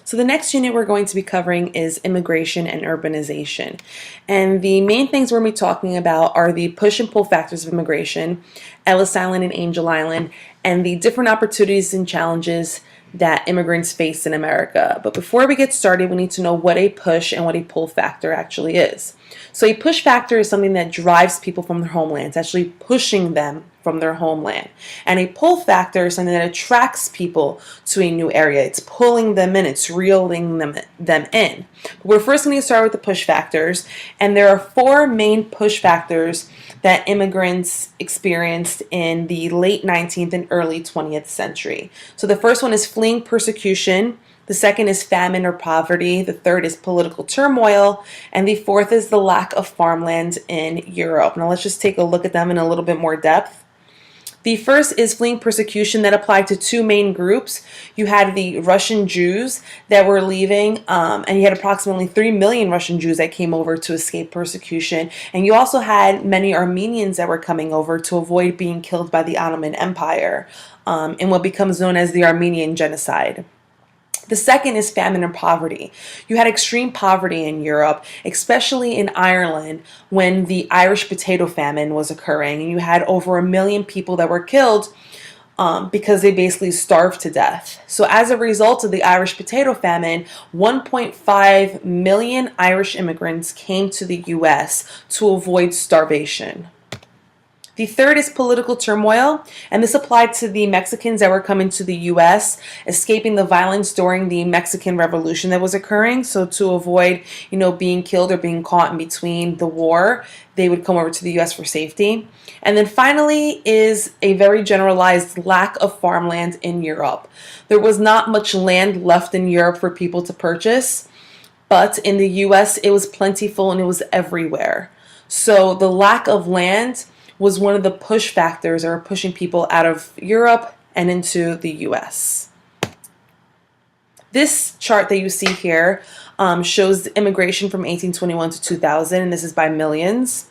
So the next unit we're going to be covering is immigration and urbanization. And the main things we're going to be talking about are the push and pull factors of immigration, Ellis Island and Angel Island, and the different opportunities and challenges that immigrants face in America. But before we get started, we need to know what a push and what a pull factor actually is. So a push factor is something that drives people from their homelands, actually pushing them from their homeland. And a pull factor is something that attracts people to a new area. It's pulling them in, it's reeling them in. We're first going to start with the push factors, and there are four main push factors that immigrants experienced in the late 19th and early 20th century. So the first one is fleeing persecution. The second is famine or poverty. The third is political turmoil. And the fourth is the lack of farmland in Europe. Now let's just take a look at them in a little bit more depth. The first is fleeing persecution that applied to two main groups. You had the Russian Jews that were leaving, and you had approximately 3 million Russian Jews that came over to escape persecution. And you also had many Armenians that were coming over to avoid being killed by the Ottoman Empire in what becomes known as the Armenian Genocide. The second is famine and poverty. You had extreme poverty in Europe, especially in Ireland, when the Irish potato famine was occurring. And you had over 1 million people that were killed because they basically starved to death. So as a result of the Irish potato famine, 1.5 million Irish immigrants came to the U.S. to avoid starvation. The third is political turmoil, and this applied to the Mexicans that were coming to the U.S., escaping the violence during the Mexican Revolution that was occurring. So to avoid, being killed or being caught in between the war, they would come over to the U.S. for safety. And then finally is a very generalized lack of farmland in Europe. There was not much land left in Europe for people to purchase, but in the U.S. it was plentiful and it was everywhere. So the lack of land was one of the push factors that were pushing people out of Europe and into the US. This chart that you see here shows the immigration from 1821 to 2000, and this is by millions.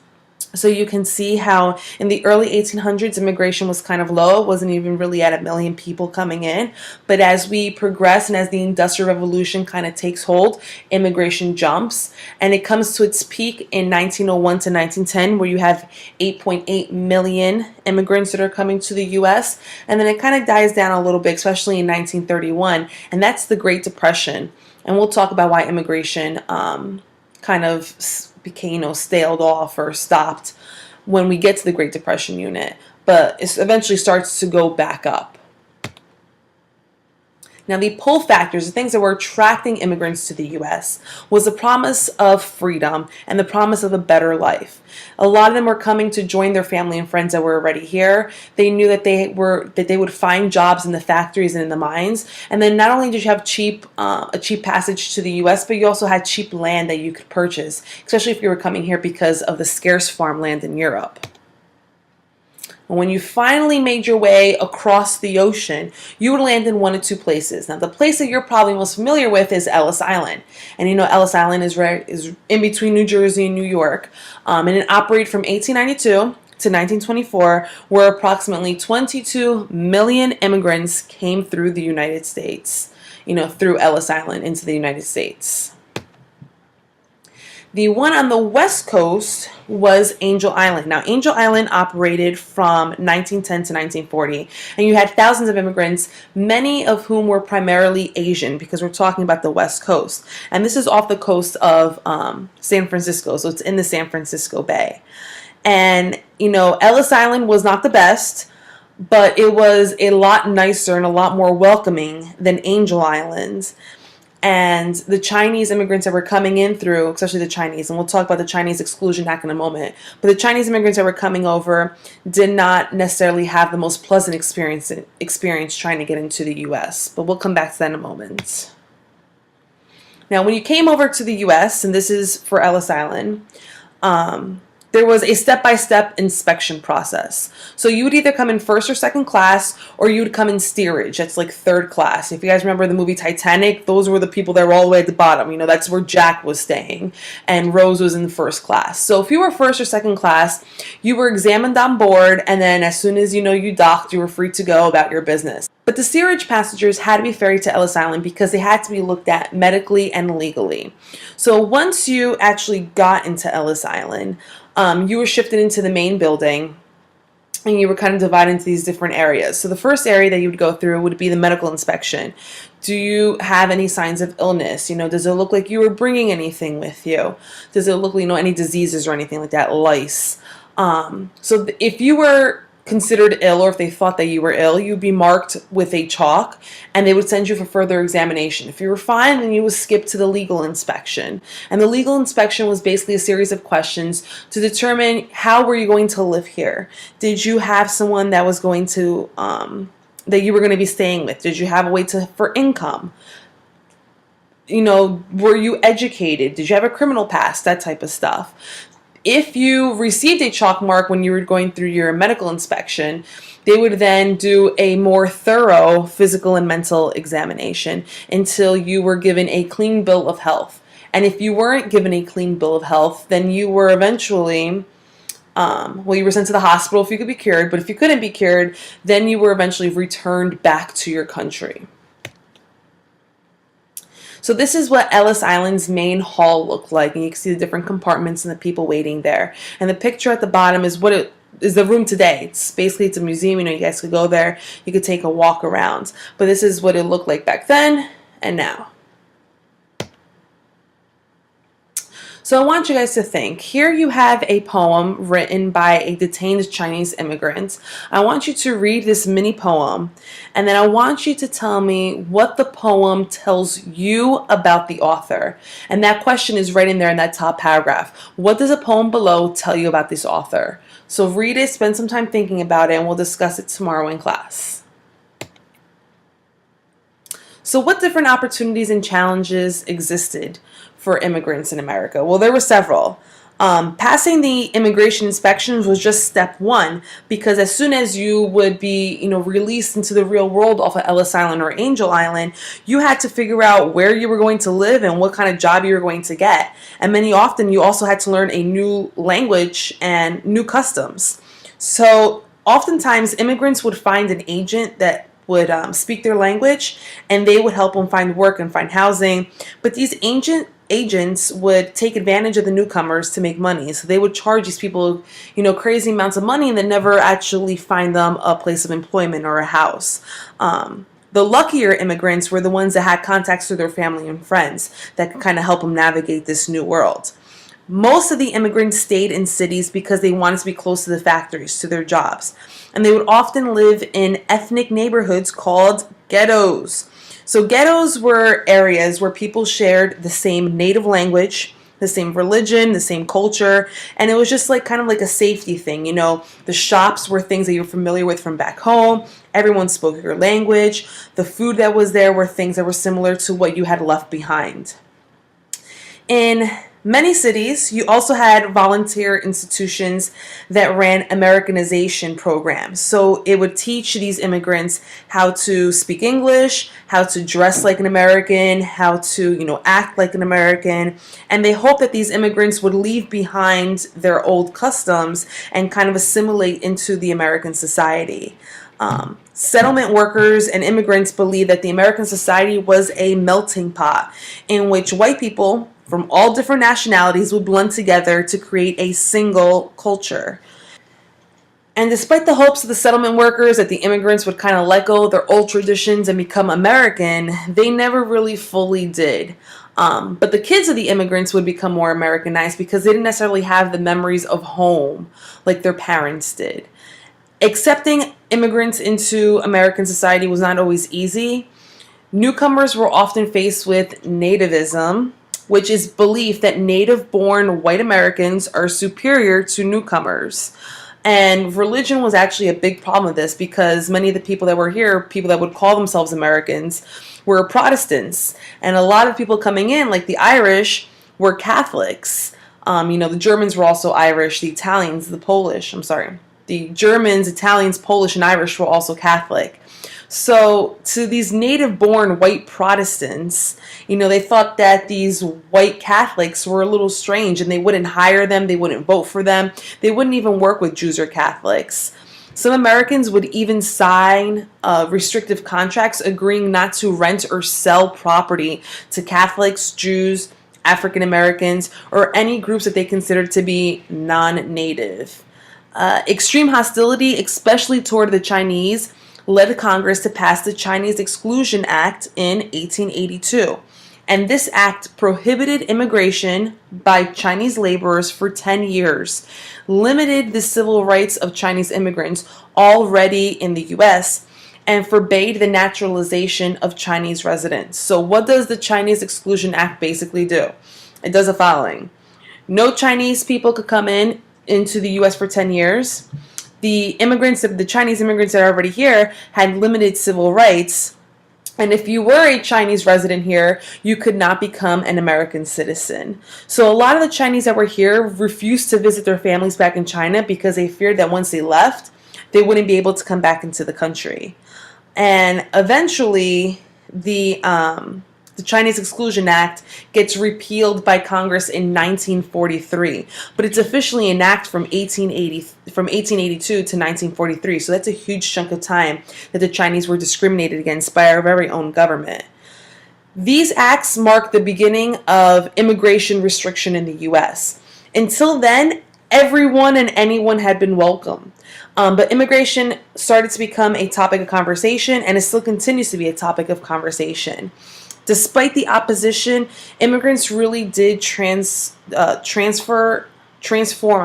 So you can see how in the early 1800s, immigration was kind of low. It wasn't even really at 1 million people coming in. But as we progress and as the Industrial Revolution kind of takes hold, immigration jumps. And it comes to its peak in 1901 to 1910, where you have 8.8 million immigrants that are coming to the U.S. And then it kind of dies down a little bit, especially in 1931. And that's the Great Depression. And we'll talk about why immigration kind of became, staled off or stopped when we get to the Great Depression unit, but it eventually starts to go back up. Now, the pull factors, the things that were attracting immigrants to the U.S., was the promise of freedom and the promise of a better life. A lot of them were coming to join their family and friends that were already here. They knew that they would find jobs in the factories and in the mines. And then not only did you have a cheap passage to the U.S., but you also had cheap land that you could purchase, especially if you were coming here because of the scarce farmland in Europe. When you finally made your way across the ocean, you would land in one of two places. Now, the place that you're probably most familiar with is Ellis Island. And Ellis Island is in between New Jersey and New York. And it operated from 1892 to 1924, where approximately 22 million immigrants came through the United States, through Ellis Island into the United States. The one on the west coast was Angel Island. Now, Angel Island operated from 1910 to 1940, and you had thousands of immigrants, many of whom were primarily Asian, because we're talking about the west coast. And this is off the coast of San Francisco, so it's in the San Francisco Bay. And, Ellis Island was not the best, but it was a lot nicer and a lot more welcoming than Angel Island. And the Chinese immigrants that were coming in through, especially the Chinese, and we'll talk about the Chinese Exclusion Act in a moment, but the Chinese immigrants that were coming over did not necessarily have the most pleasant experience trying to get into the U.S., but we'll come back to that in a moment. Now, when you came over to the U.S., and this is for Ellis Island, there was a step-by-step inspection process. So you would either come in first or second class, or you would come in steerage. That's like third class. If you guys remember the movie Titanic, those were the people that were all the way at the bottom. You know, that's where Jack was staying, and Rose was in the first class. So if you were first or second class, you were examined on board, and then as soon as you docked, you were free to go about your business. But the steerage passengers had to be ferried to Ellis Island because they had to be looked at medically and legally. So once you actually got into Ellis Island, you were shifted into the main building, and you were kind of divided into these different areas. So the first area that you would go through would be the medical inspection. Do you have any signs of illness? Does it look like you were bringing anything with you? Does it look like, any diseases or anything like that, lice? So if you were considered ill, or if they thought that you were ill, you'd be marked with a chalk, and they would send you for further examination. If you were fine, then you would skip to the legal inspection. And the legal inspection was basically a series of questions to determine how were you going to live here. Did you have someone that was going to that you were going to be staying with? Did you have a way for income? Were you educated? Did you have a criminal past? That type of stuff. If you received a chalk mark when you were going through your medical inspection, they would then do a more thorough physical and mental examination until you were given a clean bill of health. And if you weren't given a clean bill of health, then you were eventually, you were sent to the hospital if you could be cured. But if you couldn't be cured, then you were eventually returned back to your country. So this is what Ellis Island's main hall looked like, and you can see the different compartments and the people waiting there. And the picture at the bottom is what it is, the room today. It's a museum. You guys could go there. You could take a walk around. But this is what it looked like back then and now. So I want you guys to think. Here you have a poem written by a detained Chinese immigrant. I want you to read this mini poem, and then I want you to tell me what the poem tells you about the author. And that question is right in there in that top paragraph. What does a poem below tell you about this author? So read it, spend some time thinking about it, and we'll discuss it tomorrow in class. So what different opportunities and challenges existed for immigrants in America? Well, there were several. Passing the immigration inspections was just step one, because as soon as you would be, released into the real world off of Ellis Island or Angel Island, you had to figure out where you were going to live and what kind of job you were going to get. And many often you also had to learn a new language and new customs. So oftentimes immigrants would find an agent that would speak their language, and they would help them find work and find housing. But these agents would take advantage of the newcomers to make money. So they would charge these people, crazy amounts of money, and then never actually find them a place of employment or a house. The luckier immigrants were the ones that had contacts through their family and friends that could kind of help them navigate this new world. Most of the immigrants stayed in cities because they wanted to be close to the factories, to their jobs. And they would often live in ethnic neighborhoods called ghettos. So ghettos were areas where people shared the same native language, the same religion, the same culture, and it was just kind of like a safety thing. The shops were things that you're familiar with from back home. Everyone spoke your language. The food that was there were things that were similar to what you had left behind. In many cities, you also had volunteer institutions that ran Americanization programs. So it would teach these immigrants how to speak English, how to dress like an American, how to, act like an American. And they hoped that these immigrants would leave behind their old customs and kind of assimilate into the American society. Settlement workers and immigrants believed that the American society was a melting pot in which white people from all different nationalities would blend together to create a single culture. And despite the hopes of the settlement workers that the immigrants would kind of let go of their old traditions and become American, they never really fully did. But the kids of the immigrants would become more Americanized because they didn't necessarily have the memories of home like their parents did. Accepting immigrants into American society was not always easy. Newcomers were often faced with nativism, which is belief that native-born white Americans are superior to newcomers. And religion was actually a big problem with this because many of the people that were here, people that would call themselves Americans, were Protestants. And a lot of people coming in, like the Irish, were Catholics. The Germans were also Irish. The Italians, the Polish, I'm sorry. The Germans, Italians, Polish, and Irish were also Catholic. So to these native-born white Protestants, they thought that these white Catholics were a little strange, and they wouldn't hire them, they wouldn't vote for them, they wouldn't even work with Jews or Catholics. Some Americans would even sign restrictive contracts agreeing not to rent or sell property to Catholics, Jews, African Americans, or any groups that they considered to be non-native. Extreme hostility, especially toward the Chinese, led Congress to pass the Chinese Exclusion Act in 1882. And this act prohibited immigration by Chinese laborers for 10 years, limited the civil rights of Chinese immigrants already in the U.S., and forbade the naturalization of Chinese residents. So what does the Chinese Exclusion Act basically do? It does the following. No Chinese people could come into the U.S. for 10 years. The Chinese immigrants that are already here had limited civil rights. And if you were a Chinese resident here, you could not become an American citizen. So a lot of the Chinese that were here refused to visit their families back in China because they feared that once they left, they wouldn't be able to come back into the country. And eventually, the Chinese Exclusion Act gets repealed by Congress in 1943, but it's officially an act from 1882 to 1943. So that's a huge chunk of time that the Chinese were discriminated against by our very own government. These acts mark the beginning of immigration restriction in the U.S. Until then, everyone and anyone had been welcome. But immigration started to become a topic of conversation, and it still continues to be a topic of conversation. Despite the opposition, immigrants really did transform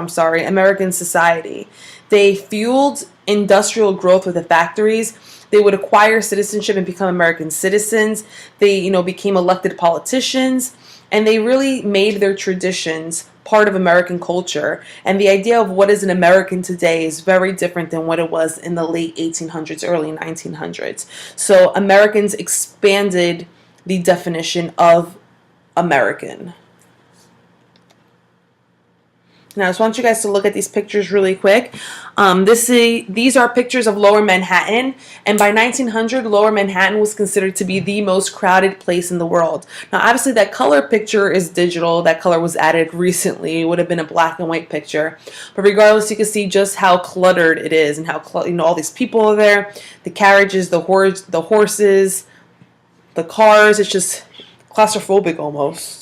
American society. They fueled industrial growth with the factories. They would acquire citizenship and become American citizens. They, became elected politicians, and they really made their traditions part of American culture. And the idea of what is an American today is very different than what it was in the late 1800s, early 1900s. So Americans expanded the definition of American. Now, I just want you guys to look at these pictures really quick. These are pictures of Lower Manhattan, and by 1900, Lower Manhattan was considered to be the most crowded place in the world. Now, obviously, that color picture is digital. That color was added recently. It would have been a black and white picture. But regardless, you can see just how cluttered it is and how all these people are there. The carriages, the horses, the cars. It's just claustrophobic almost.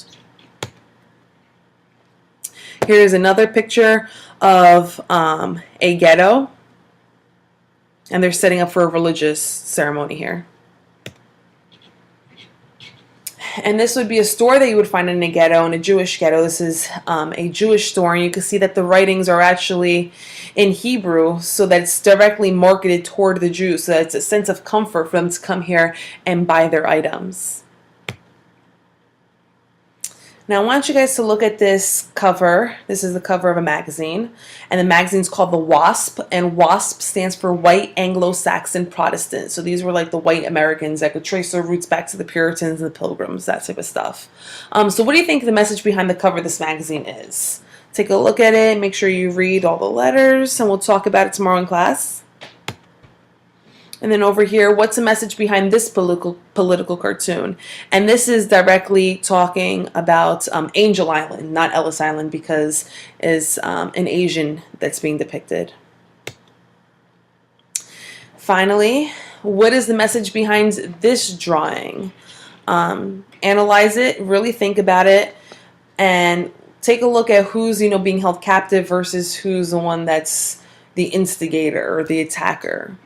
Here's another picture of a ghetto, and they're setting up for a religious ceremony here. And this would be a store that you would find in a ghetto, in a Jewish ghetto. This is a Jewish store, and you can see that the writings are actually in Hebrew, so that it's directly marketed toward the Jews, so that it's a sense of comfort for them to come here and buy their items. Now, I want you guys to look at this cover. This is the cover of a magazine, and the magazine's called The Wasp, and WASP stands for White Anglo-Saxon Protestants. So these were like the white Americans that could trace their roots back to the Puritans and the Pilgrims, that type of stuff. So what do you think the message behind the cover of this magazine is? Take a look at it, make sure you read all the letters, and we'll talk about it tomorrow in class. And then over here, what's the message behind this political cartoon? And this is directly talking about Angel Island, not Ellis Island, because it's an Asian that's being depicted. Finally, what is the message behind this drawing? Analyze it, really think about it, and take a look at who's being held captive versus who's the one that's the instigator or the attacker.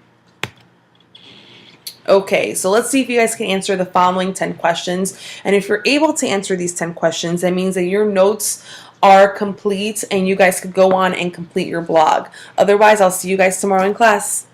Okay, so let's see if you guys can answer the following 10 questions. And if you're able to answer these 10 questions, that means that your notes are complete and you guys could go on and complete your blog. Otherwise, I'll see you guys tomorrow in class.